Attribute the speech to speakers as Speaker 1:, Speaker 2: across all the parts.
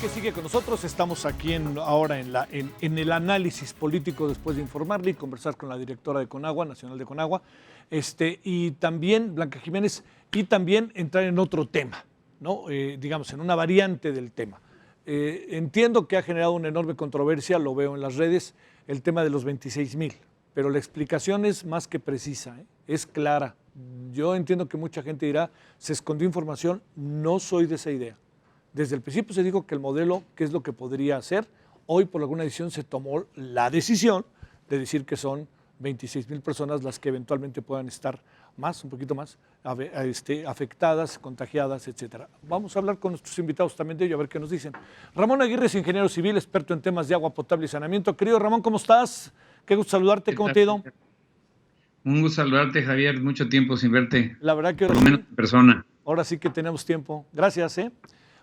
Speaker 1: que sigue con nosotros. Estamos aquí ahora en el análisis político después de informarle y conversar con la directora de Conagua, Nacional de Conagua, y también Blanca Jiménez, y también entrar en otro tema, ¿no? Digamos, en una variante del tema. Entiendo que ha generado una enorme controversia, lo veo en las redes, el tema de los 26,000, pero la explicación es más que precisa, es clara. Yo entiendo que mucha gente dirá, se escondió información, no soy de esa idea. Desde el principio se dijo que el modelo, ¿qué es lo que podría hacer? Hoy, por alguna decisión, se tomó la decisión de decir que son 26,000 personas las que eventualmente puedan estar más, un poquito más, afectadas, contagiadas, etcétera. Vamos a hablar con nuestros invitados también de ello, a ver qué nos dicen. Ramón Aguirre es ingeniero civil, experto en temas de agua potable y saneamiento. Querido Ramón, ¿cómo estás? Qué gusto saludarte, ¿cómo te ha ido?
Speaker 2: Un gusto saludarte, Javier, mucho tiempo sin verte,
Speaker 1: La verdad que
Speaker 2: por lo menos en persona.
Speaker 1: ahora sí que tenemos tiempo. Gracias, ¿eh?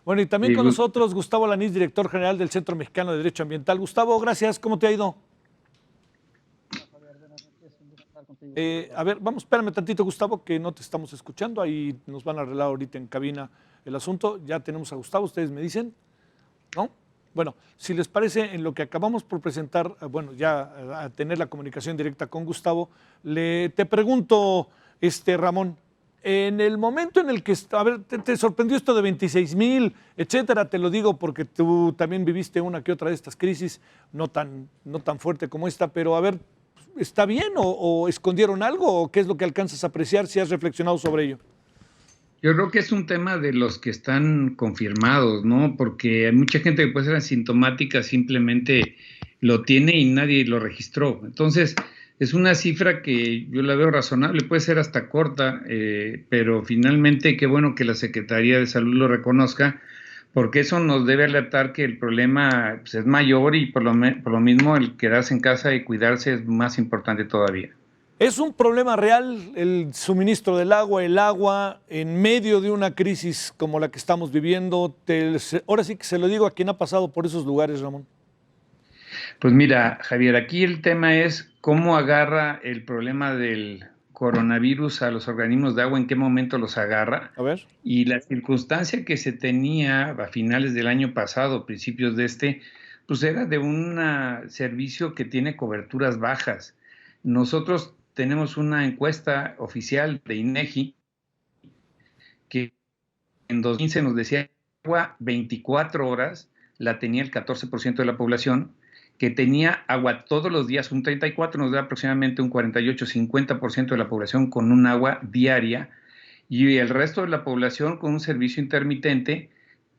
Speaker 1: Bueno, y también
Speaker 2: Sí,
Speaker 1: con nosotros Gustavo Alanís, director general del Centro Mexicano de Derecho Ambiental. Gustavo, gracias, ¿cómo te ha ido? A ver, vamos, espérame tantito, Gustavo, que no te estamos escuchando. Ahí nos van a arreglar ahorita en cabina el asunto. Ya tenemos a Gustavo, ustedes me dicen, ¿no? Bueno, si les parece, en lo que acabamos por presentar, bueno, ya a tener la comunicación directa con Gustavo, te pregunto, Ramón, en el momento en el que, a ver, te sorprendió esto de 26,000, etcétera, te lo digo porque tú también viviste una que otra de estas crisis, no tan fuerte como esta, pero a ver, ¿está bien o escondieron algo o qué es lo que alcanzas a apreciar si has reflexionado sobre ello?
Speaker 2: Yo creo que es un tema de los que están confirmados, ¿no? Porque hay mucha gente que puede ser asintomática, simplemente lo tiene y nadie lo registró. Entonces, es una cifra que yo la veo razonable, puede ser hasta corta, pero finalmente qué bueno que la Secretaría de Salud lo reconozca, porque eso nos debe alertar que el problema, pues, es mayor y por lo mismo el quedarse en casa y cuidarse es más importante todavía.
Speaker 1: ¿Es un problema real el suministro del agua, el agua en medio de una crisis como la que estamos viviendo? Ahora sí que se lo digo a quien ha pasado por esos lugares, Ramón.
Speaker 2: Pues mira, Javier, aquí el tema es cómo agarra el problema del coronavirus a los organismos de agua, en qué momento los agarra.
Speaker 1: A ver.
Speaker 2: Y la circunstancia que se tenía a finales del año pasado, principios de pues era de un servicio que tiene coberturas bajas. Nosotros tenemos una encuesta oficial de INEGI que en 2015 nos decía que agua 24 horas la tenía el 14% de la población, que tenía agua todos los días, un 34 nos da aproximadamente un 48-50% de la población con un agua diaria, y el resto de la población con un servicio intermitente.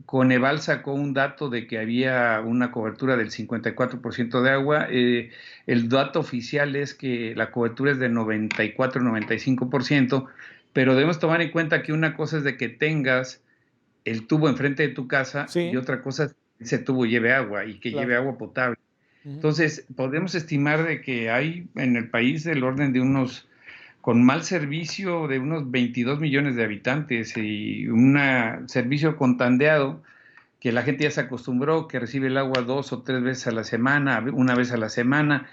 Speaker 2: Coneval sacó un dato de que había una cobertura del 54% de agua. El dato oficial es que la cobertura es de 94-95%, pero debemos tomar en cuenta que una cosa es de que tengas el tubo enfrente de tu casa y
Speaker 1: Sí,
Speaker 2: otra cosa es que ese tubo lleve agua y que
Speaker 1: claro.
Speaker 2: lleve agua potable.
Speaker 1: Ujú.
Speaker 2: Entonces, podemos estimar de que hay en el país del orden de unos, con mal servicio, de unos 22 millones de habitantes y un servicio con tandeado, que la gente ya se acostumbró, que recibe el agua 2 o 3 veces a la semana, una vez a la semana,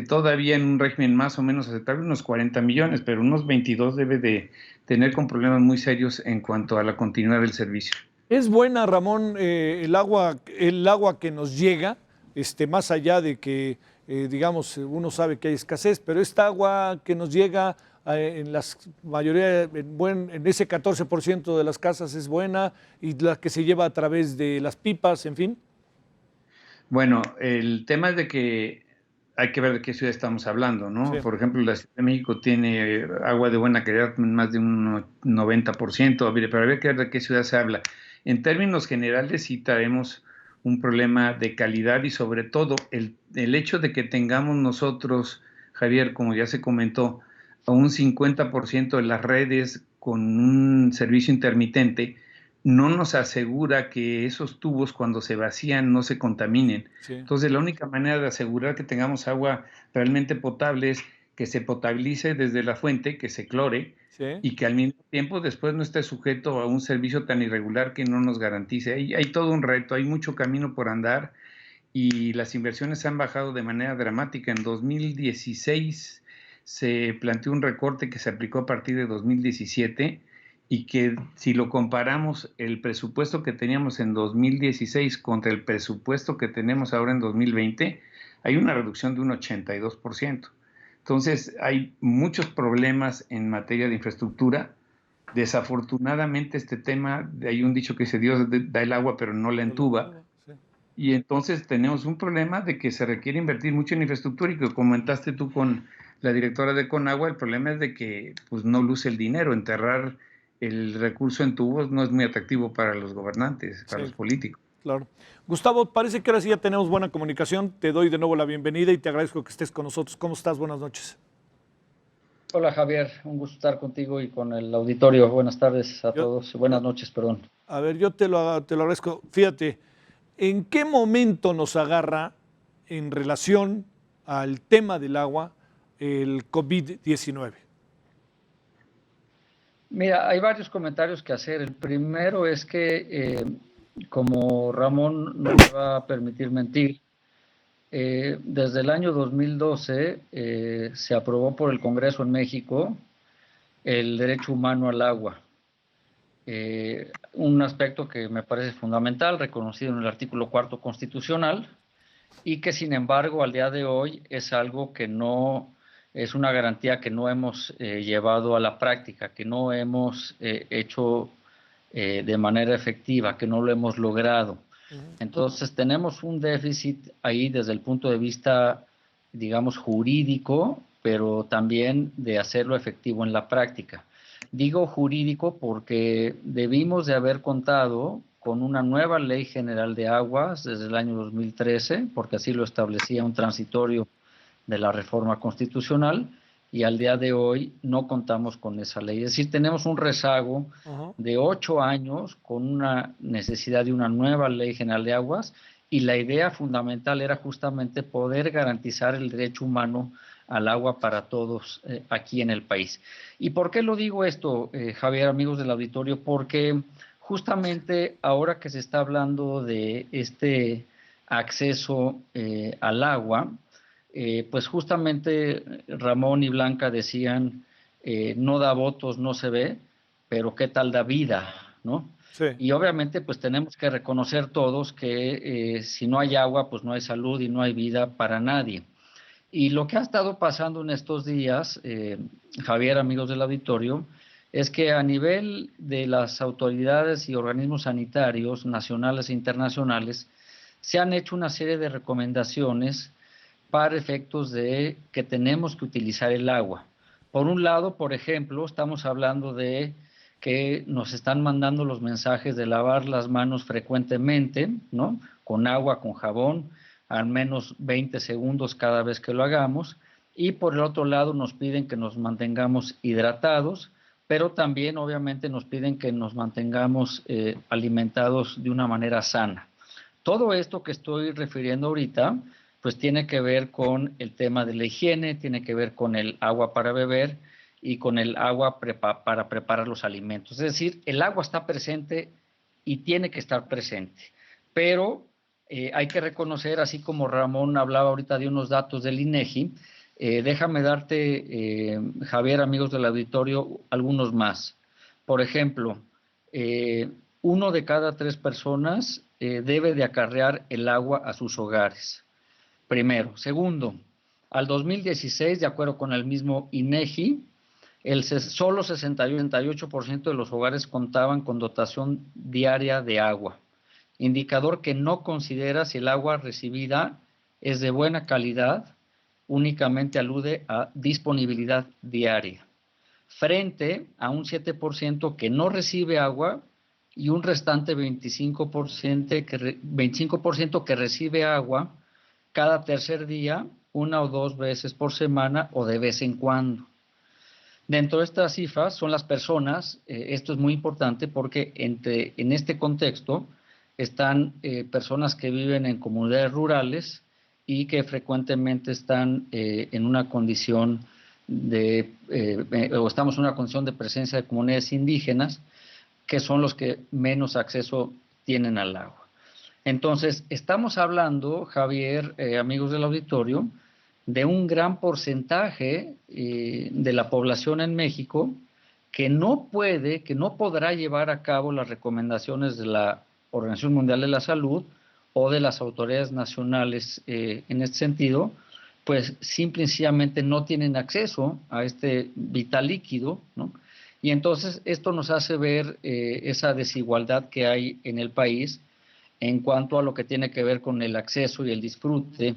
Speaker 2: todavía en un régimen más o menos aceptable, unos 40 millones, pero unos 22 debe de tener con problemas muy serios en cuanto a la continuidad del servicio.
Speaker 1: Es buena, Ramón, el agua que nos llega, más allá de que, digamos, uno sabe que hay escasez, pero esta agua que nos llega en la mayoría, en ese 14% de las casas es buena y la que se lleva a través de las pipas, en fin.
Speaker 2: Bueno, el tema es de que hay que ver de qué ciudad estamos hablando,
Speaker 1: Sí.
Speaker 2: ¿no? Por ejemplo, la Ciudad de México tiene agua de buena calidad, más de un 90%, pero habría que ver de qué ciudad se habla. En términos generales, sí traemos un problema de calidad y sobre todo el hecho de que tengamos nosotros, Javier, como ya se comentó, a un 50% de las redes con un servicio intermitente, no nos asegura que esos tubos cuando se vacían no se contaminen.
Speaker 1: Sí.
Speaker 2: Entonces, la única manera de asegurar que tengamos agua realmente potable es que se potabilice desde la fuente, que se clore,
Speaker 1: Sí.
Speaker 2: y que al mismo tiempo después no esté sujeto a un servicio tan irregular que no nos garantice. Hay todo un reto, hay mucho camino por andar y las inversiones han bajado de manera dramática. En 2016 se planteó un recorte que se aplicó a partir de 2017 y que si lo comparamos el presupuesto que teníamos en 2016 contra el presupuesto que tenemos ahora en 2020, hay una reducción de un 82%. Entonces, hay muchos problemas en materia de infraestructura. Desafortunadamente, este tema, hay un dicho que dice, Dios da el agua, pero no la entuba.
Speaker 1: Sí.
Speaker 2: Y entonces tenemos un problema de que se requiere invertir mucho en infraestructura y que comentaste tú con la directora de Conagua, el problema es de que pues, no luce el dinero. Enterrar el recurso en tubos no es muy atractivo para los gobernantes, para los
Speaker 1: Sí,
Speaker 2: políticos.
Speaker 1: claro. Gustavo, parece que ahora sí ya tenemos buena comunicación. Te doy de nuevo la bienvenida y te agradezco que estés con nosotros. ¿Cómo estás? Buenas noches.
Speaker 3: Hola Javier, un gusto estar contigo y con el auditorio. Buenas tardes a
Speaker 1: Yo,
Speaker 3: todos, buenas noches, perdón.
Speaker 1: a ver, yo te lo agradezco. Fíjate, ¿en qué momento nos agarra en relación al tema del agua el COVID-19?
Speaker 3: Mira, hay varios comentarios que hacer. El primero es que, como Ramón no me va a permitir mentir, desde el año 2012 se aprobó por el Congreso en México el derecho humano al agua. Un aspecto que me parece fundamental, reconocido en el artículo 4 constitucional, y que sin embargo al día de hoy es algo que no es una garantía que no hemos llevado a la práctica, que no hemos hecho de manera efectiva, que no lo hemos logrado. Entonces tenemos un déficit ahí desde el punto de vista, digamos, jurídico, pero también de hacerlo efectivo en la práctica. Digo jurídico porque debimos de haber contado con una nueva Ley General de Aguas desde el año 2013, porque así lo establecía un transitorio de la reforma constitucional, y al día de hoy no contamos con esa ley. Es decir, tenemos un rezago de 8 años con una necesidad de una nueva Ley General de Aguas, y la idea fundamental era justamente poder garantizar el derecho humano al agua para todos aquí en el país. ¿Y por qué lo digo esto, Javier, amigos del auditorio? Porque justamente ahora que se está hablando de este acceso al agua, pues justamente Ramón y Blanca decían, no da votos, no se ve, pero ¿qué tal da vida? ¿No?
Speaker 1: Sí.
Speaker 3: Y obviamente pues tenemos que reconocer todos que si no hay agua, pues no hay salud y no hay vida para nadie. Y lo que ha estado pasando en estos días, Javier, amigos del auditorio, es que a nivel de las autoridades y organismos sanitarios nacionales e internacionales se han hecho una serie de recomendaciones para efectos de que tenemos que utilizar el agua. Por un lado, por ejemplo, estamos hablando de que nos están mandando los mensajes de lavar las manos frecuentemente, ¿no? Con agua, con jabón, al menos 20 segundos cada vez que lo hagamos. Y por el otro lado nos piden que nos mantengamos hidratados, pero también obviamente nos piden que nos mantengamos alimentados de una manera sana. Todo esto que estoy refiriendo ahorita, pues tiene que ver con el tema de la higiene, tiene que ver con el agua para beber y con el agua para preparar los alimentos. Es decir, el agua está presente y tiene que estar presente, pero hay que reconocer, así como Ramón hablaba ahorita de unos datos del INEGI, déjame darte, Javier, amigos del auditorio, algunos más. Por ejemplo, 1 de cada 3 personas debe de acarrear el agua a sus hogares. Primero. Segundo, al 2016, de acuerdo con el mismo INEGI, solo 68% de los hogares contaban con dotación diaria de agua, indicador que no considera si el agua recibida es de buena calidad, únicamente alude a disponibilidad diaria, frente a un 7% que no recibe agua y un restante 25% que recibe agua cada tercer día, 1 o 2 veces por semana o de vez en cuando. Dentro de estas cifras son las personas, esto es muy importante porque en este contexto están personas que viven en comunidades rurales y que frecuentemente están en una condición o estamos en una condición de presencia de comunidades indígenas, que son los que menos acceso tienen al agua. Entonces, estamos hablando, Javier, amigos del auditorio, de un gran porcentaje de la población en México que no podrá llevar a cabo las recomendaciones de la Organización Mundial de la Salud o de las autoridades nacionales en este sentido, pues simple y sencillamente no tienen acceso a este vital líquido, ¿no? Y entonces esto nos hace ver esa desigualdad que hay en el país en cuanto a lo que tiene que ver con el acceso y el disfrute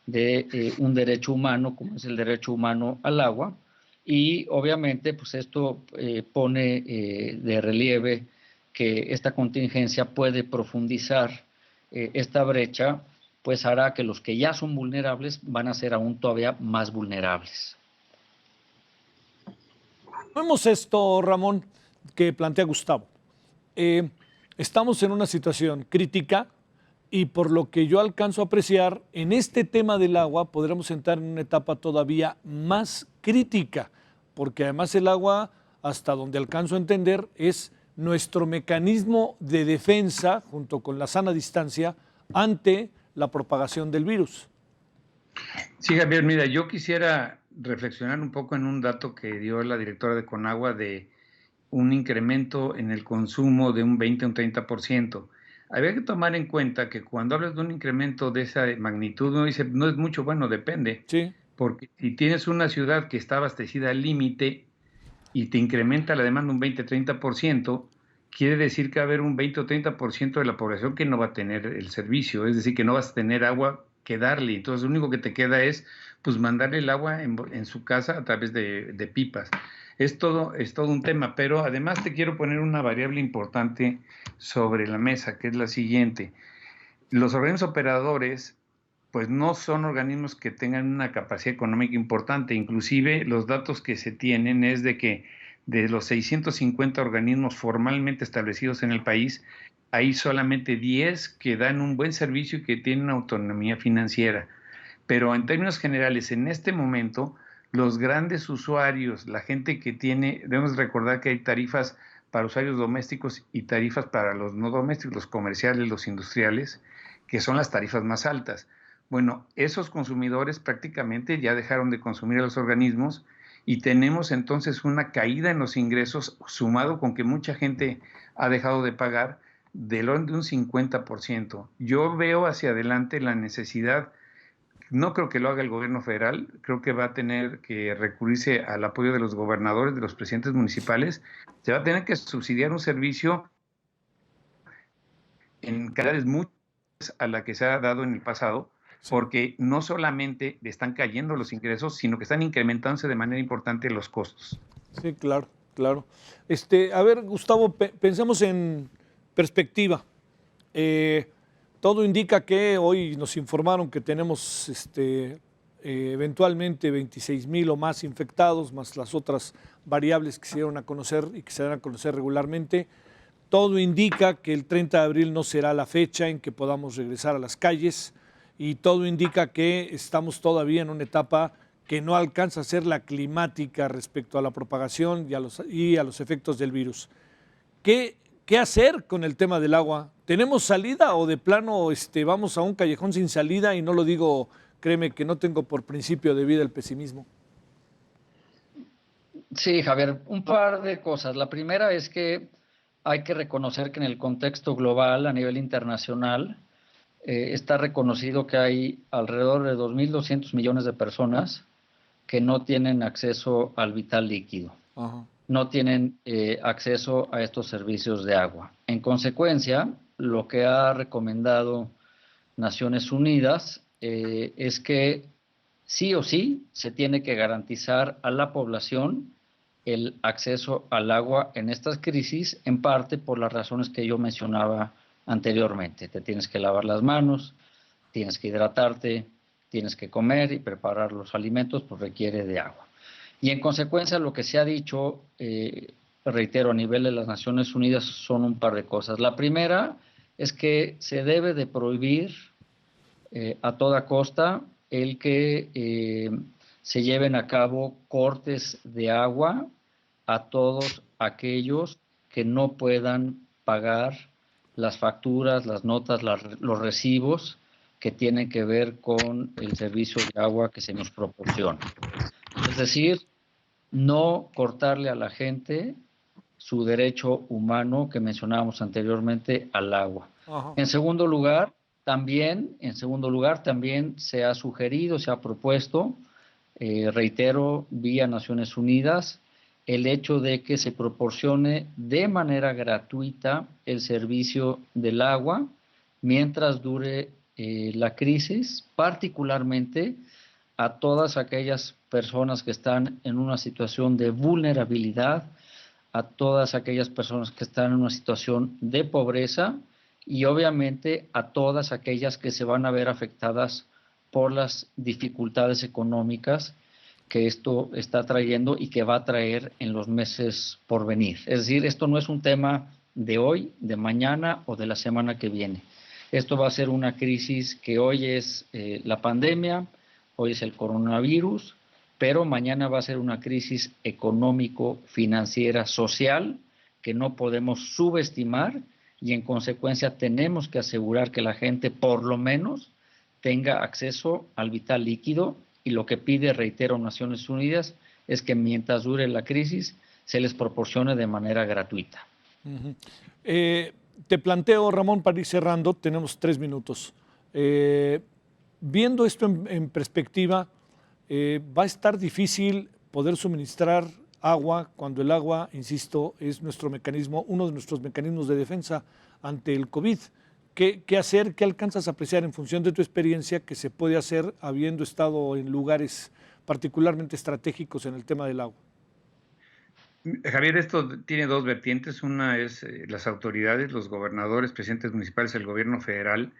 Speaker 3: de un derecho humano, como es el derecho humano al agua, y obviamente pues esto pone de relieve que esta contingencia puede profundizar esta brecha, pues hará que los que ya son vulnerables van a ser aún todavía más vulnerables.
Speaker 1: Vemos esto, Ramón, que plantea Gustavo. Estamos en una situación crítica y por lo que yo alcanzo a apreciar, en este tema del agua podremos entrar en una etapa todavía más crítica, porque además el agua, hasta donde alcanzo a entender, es nuestro mecanismo de defensa, junto con la sana distancia, ante la propagación del virus.
Speaker 2: Sí, Javier, mira, yo quisiera reflexionar un poco en un dato que dio la directora de Conagua de un incremento en el consumo de un 20 o un 30%. Habría que tomar en cuenta que cuando hablas de un incremento de esa magnitud, uno dice, no es mucho, bueno, depende.
Speaker 1: Sí.
Speaker 2: Porque si tienes una ciudad que está abastecida al límite y te incrementa la demanda un 20-30%, quiere decir que va a haber un 20 o 30% de la población que no va a tener el servicio, es decir, que no vas a tener agua que darle. Entonces, lo único que te queda es pues mandarle el agua en su casa a través de pipas. Es todo un tema, pero además te quiero poner una variable importante sobre la mesa, que es la siguiente. Los organismos operadores pues no son organismos que tengan una capacidad económica importante. Inclusive los datos que se tienen es de que de los 650 organismos formalmente establecidos en el país, hay solamente 10 que dan un buen servicio y que tienen autonomía financiera. Pero en términos generales, en este momento, los grandes usuarios, la gente que tiene, debemos recordar que hay tarifas para usuarios domésticos y tarifas para los no domésticos, los comerciales, los industriales, que son las tarifas más altas. Bueno, esos consumidores prácticamente ya dejaron de consumir a los organismos y tenemos entonces una caída en los ingresos, sumado con que mucha gente ha dejado de pagar, del orden de un 50%. Yo veo hacia adelante la necesidad, no creo que lo haga el gobierno federal, creo que va a tener que recurrirse al apoyo de los gobernadores, de los presidentes municipales, se va a tener que subsidiar un servicio en cantidades muchas a la que se ha dado en el pasado, porque no solamente le están cayendo los ingresos, sino que están incrementándose de manera importante los costos.
Speaker 1: Sí, claro, claro. A ver, Gustavo, pensemos en perspectiva. Todo indica que hoy nos informaron que tenemos eventualmente 26,000 o más infectados, más las otras variables que se dieron a conocer y que se dan a conocer regularmente. Todo indica que el 30 de abril no será la fecha en que podamos regresar a las calles y todo indica que estamos todavía en una etapa que no alcanza a ser la climática respecto a la propagación y a los efectos del virus. ¿Qué hacer con el tema del agua? ¿Tenemos salida o de plano vamos a un callejón sin salida? Y no lo digo, créeme que no tengo por principio de vida el pesimismo.
Speaker 3: Sí, Javier, un par de cosas. La primera es que hay que reconocer que en el contexto global, a nivel internacional, está reconocido que hay alrededor de 2.200 millones de personas que no tienen acceso al vital líquido. Ajá. No tienen acceso a estos servicios de agua. En consecuencia, lo que ha recomendado Naciones Unidas es que sí o sí se tiene que garantizar a la población el acceso al agua en estas crisis, en parte por las razones que yo mencionaba anteriormente. Te tienes que lavar las manos, tienes que hidratarte, tienes que comer y preparar los alimentos, pues requiere de agua. Y en consecuencia lo que se ha dicho, reitero, a nivel de las Naciones Unidas son un par de cosas. La primera es que se debe de prohibir a toda costa el que se lleven a cabo cortes de agua a todos aquellos que no puedan pagar las facturas, las notas, los recibos que tienen que ver con el servicio de agua que se nos proporciona. Es decir, no cortarle a la gente su derecho humano que mencionábamos anteriormente al agua.
Speaker 1: Ajá.
Speaker 3: En segundo lugar, también se ha sugerido, se ha propuesto, reitero, vía Naciones Unidas, el hecho de que se proporcione de manera gratuita el servicio del agua mientras dure la crisis, particularmente a todas aquellas personas que están en una situación de vulnerabilidad, a todas aquellas personas que están en una situación de pobreza y obviamente a todas aquellas que se van a ver afectadas por las dificultades económicas que esto está trayendo y que va a traer en los meses por venir. Es decir, esto no es un tema de hoy, de mañana o de la semana que viene. Esto va a ser una crisis que hoy es la pandemia, hoy es el coronavirus, pero mañana va a ser una crisis económico, financiera, social, que no podemos subestimar y en consecuencia tenemos que asegurar que la gente por lo menos tenga acceso al vital líquido y lo que pide, reitero, Naciones Unidas es que mientras dure la crisis se les proporcione de manera gratuita.
Speaker 1: Uh-huh. Te planteo, Ramón, para ir cerrando, tenemos 3 minutos. Viendo esto en perspectiva, va a estar difícil poder suministrar agua cuando el agua, insisto, es nuestro mecanismo, uno de nuestros mecanismos de defensa ante el COVID. ¿Qué hacer? ¿Qué alcanzas a apreciar en función de tu experiencia que se puede hacer habiendo estado en lugares particularmente estratégicos en el tema del agua?
Speaker 2: Javier, esto tiene 2 vertientes. Una es las autoridades, los gobernadores, presidentes municipales, el gobierno federal.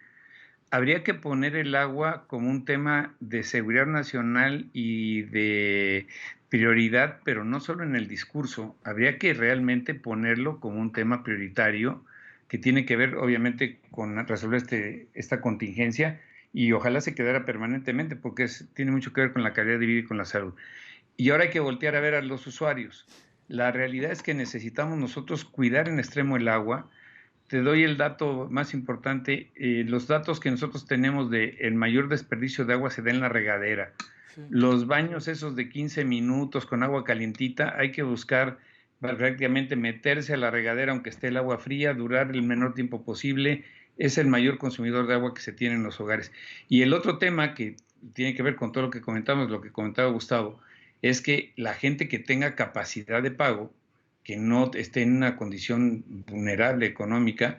Speaker 2: Habría que poner el agua como un tema de seguridad nacional y de prioridad, pero no solo en el discurso. Habría que realmente ponerlo como un tema prioritario que tiene que ver, obviamente, con resolver esta contingencia y ojalá se quedara permanentemente porque tiene mucho que ver con la calidad de vida y con la salud. Y ahora hay que voltear a ver a los usuarios. La realidad es que necesitamos nosotros cuidar en extremo el agua. Te doy el dato más importante. Los datos que nosotros tenemos de el mayor desperdicio de agua se da en la regadera. Sí. Los baños esos de 15 minutos con agua calientita, hay que buscar prácticamente meterse a la regadera aunque esté el agua fría, durar el menor tiempo posible. Es el mayor consumidor de agua que se tiene en los hogares. Y el otro tema que tiene que ver con todo lo que comentamos, lo que comentaba Gustavo, es que la gente que tenga capacidad de pago, que no esté en una condición vulnerable económica,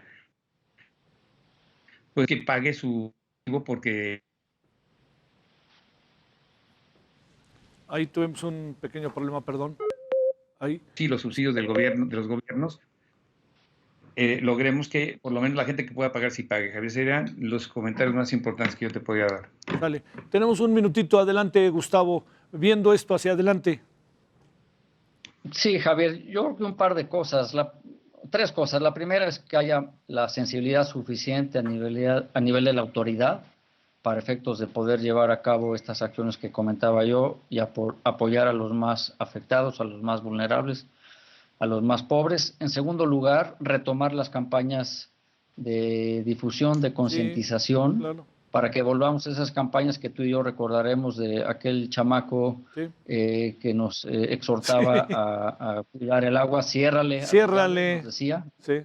Speaker 2: pues que pague su porque
Speaker 1: ahí tuvimos un pequeño problema, perdón. Ahí.
Speaker 2: Sí, los subsidios del gobierno, de los gobiernos, logremos que por lo menos la gente que pueda pagar sí pague. Javier, serían los comentarios más importantes que yo te podría dar.
Speaker 1: Dale. Tenemos un minutito, adelante, Gustavo, viendo esto hacia adelante.
Speaker 3: Sí, Javier, yo creo que un par de cosas, 3 cosas. La primera es que haya la sensibilidad suficiente a nivel de la autoridad para efectos de poder llevar a cabo estas acciones que comentaba yo y apoyar a los más afectados, a los más vulnerables, a los más pobres. En segundo lugar, retomar las campañas de difusión, de concientización, sí, claro, para que volvamos a esas campañas que tú y yo recordaremos de aquel chamaco, sí, que nos exhortaba, sí, a cuidar el agua. Ciérrale, nos decía. Sí.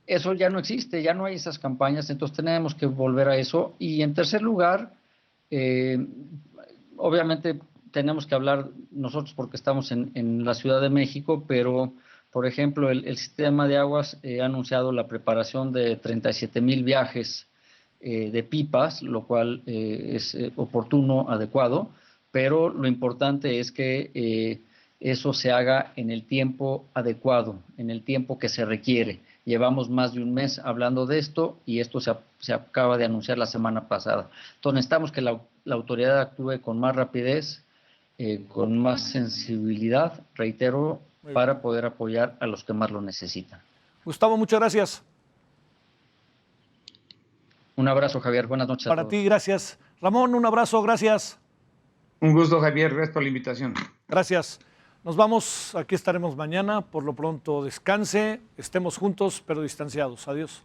Speaker 3: Eso ya no existe, ya no hay esas campañas, entonces tenemos que volver a eso. Y en tercer lugar, obviamente tenemos que hablar nosotros porque estamos en la Ciudad de México, pero por ejemplo el sistema de aguas ha anunciado la preparación de 37,000 viajes de pipas, lo cual es oportuno, adecuado, pero lo importante es que eso se haga en el tiempo adecuado, en el tiempo que se requiere. Llevamos más de un mes hablando de esto y esto se acaba de anunciar la semana pasada. Entonces necesitamos que la autoridad actúe con más rapidez, con más sensibilidad, reitero, para poder apoyar a los que más lo necesitan.
Speaker 1: Gustavo, muchas gracias.
Speaker 3: Un abrazo, Javier. Buenas noches
Speaker 1: a todos. Para ti, gracias. Ramón, un abrazo, gracias.
Speaker 2: Un gusto, Javier. Gracias por la invitación.
Speaker 1: Gracias. Nos vamos, aquí estaremos mañana. Por lo pronto, descanse, estemos juntos, pero distanciados. Adiós.